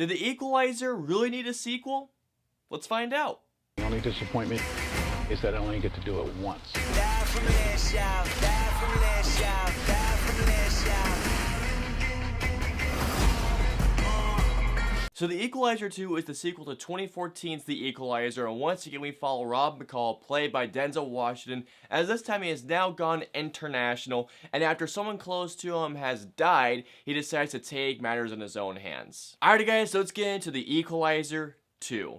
Did The Equalizer really need a sequel? Let's find out. The only disappointment is that I only get to do it once. So The Equalizer 2 is the sequel to 2014's The Equalizer, and once again we follow Rob McCall, played by Denzel Washington, as this time he has now gone international, and after someone close to him has died, he decides to take matters in his own hands. Alrighty guys, so let's get into The Equalizer 2.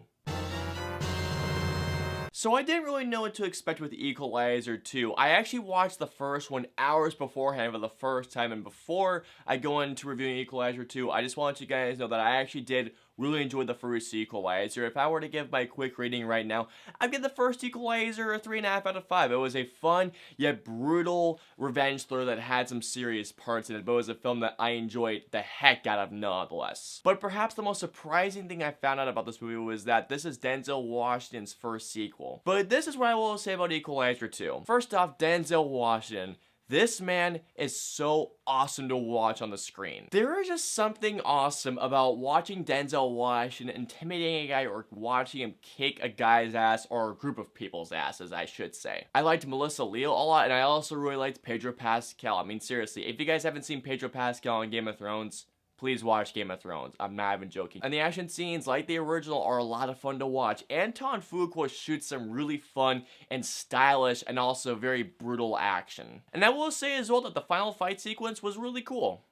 So I didn't really know what to expect with Equalizer 2. I actually watched the first one hours beforehand for the first time, and before I go into reviewing Equalizer 2, I just want you guys to know that I actually did really enjoy the first Equalizer. If I were to give my quick rating right now, I'd give the first Equalizer a 3.5 out of 5. It was a fun yet brutal revenge thriller that had some serious parts in it, but it was a film that I enjoyed the heck out of nonetheless. But perhaps the most surprising thing I found out about this movie was that this is Denzel Washington's first sequel. But this is what I will say about Equalizer 2. First off, Denzel Washington. This man is so awesome to watch on the screen. There is just something awesome about watching Denzel Washington intimidating a guy or watching him kick a guy's ass, or a group of people's asses, I should say. I liked Melissa Leo a lot, and I also really liked Pedro Pascal. I mean, seriously, if you guys haven't seen Pedro Pascal on Game of Thrones, please watch Game of Thrones. I'm not even joking. And the action scenes, like the original, are a lot of fun to watch. Anton Fuqua shoots some really fun and stylish and also very brutal action. And I will say as well that the final fight sequence was really cool.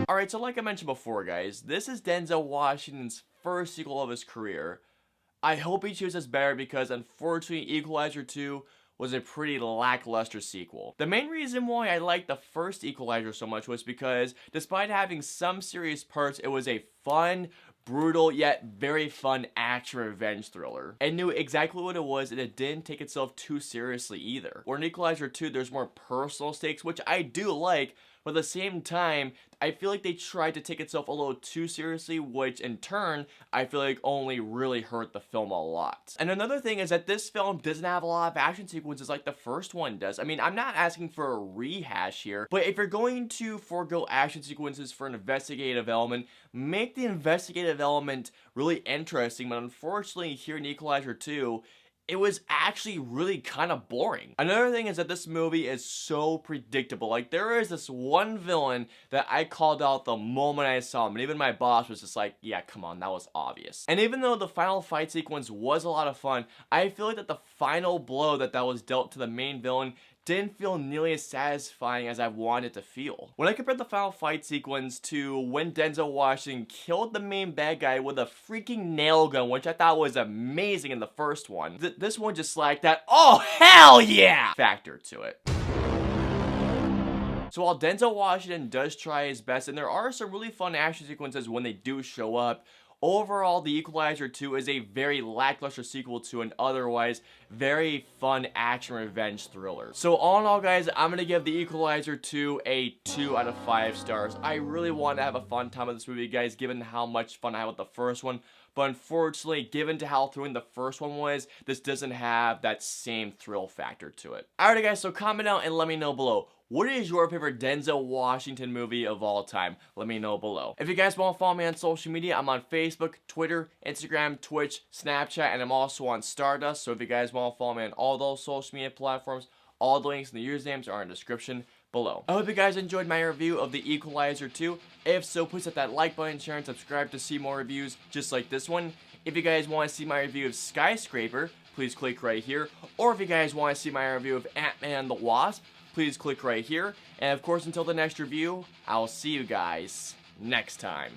Alright, so like I mentioned before, guys, this is Denzel Washington's first sequel of his career. I hope he chooses better because, unfortunately, Equalizer 2 was a pretty lackluster sequel. The main reason why I liked the first Equalizer so much was because, despite having some serious parts, it was a fun, brutal, yet very fun action revenge thriller. It knew exactly what it was, and it didn't take itself too seriously either. Or in Equalizer 2, there's more personal stakes, which I do like, but at the same time, I feel like they tried to take itself a little too seriously, which in turn, I feel like only really hurt the film a lot. And another thing is that this film doesn't have a lot of action sequences like the first one does. I mean, I'm not asking for a rehash here, but if you're going to forego action sequences for an investigative element, make the investigative element really interesting, but unfortunately here in Equalizer 2, it was actually really kind of boring. Another thing is that this movie is so predictable. Like, there is this one villain that I called out the moment I saw him, and even my boss was just like, yeah, come on, that was obvious. And even though the final fight sequence was a lot of fun, I feel like that the final blow that was dealt to the main villain didn't feel nearly as satisfying as I wanted it to feel. When I compared the final fight sequence to when Denzel Washington killed the main bad guy with a freaking nail gun, which I thought was amazing in the first one, this one just like that, oh hell yeah, factor to it. So while Denzel Washington does try his best, and there are some really fun action sequences when they do show up, overall, The Equalizer 2 is a very lackluster sequel to an otherwise very fun action revenge thriller. So all in all, guys, I'm gonna give The Equalizer 2 a 2 out of 5 stars. I really want to have a fun time with this movie, guys, given how much fun I had with the first one. But unfortunately, given to how thrilling the first one was, this doesn't have that same thrill factor to it. Alright guys, so comment down and let me know below. What is your favorite Denzel Washington movie of all time? Let me know below. If you guys want to follow me on social media, I'm on Facebook, Twitter, Instagram, Twitch, Snapchat, and I'm also on Stardust. So if you guys want to follow me on all those social media platforms, all the links and the usernames are in the description below. I hope you guys enjoyed my review of The Equalizer 2. If so, please hit that like button, share, and subscribe to see more reviews just like this one. If you guys want to see my review of Skyscraper, please click right here. Or if you guys want to see my review of Ant-Man and the Wasp, please click right here. And of course, until the next review, I'll see you guys next time.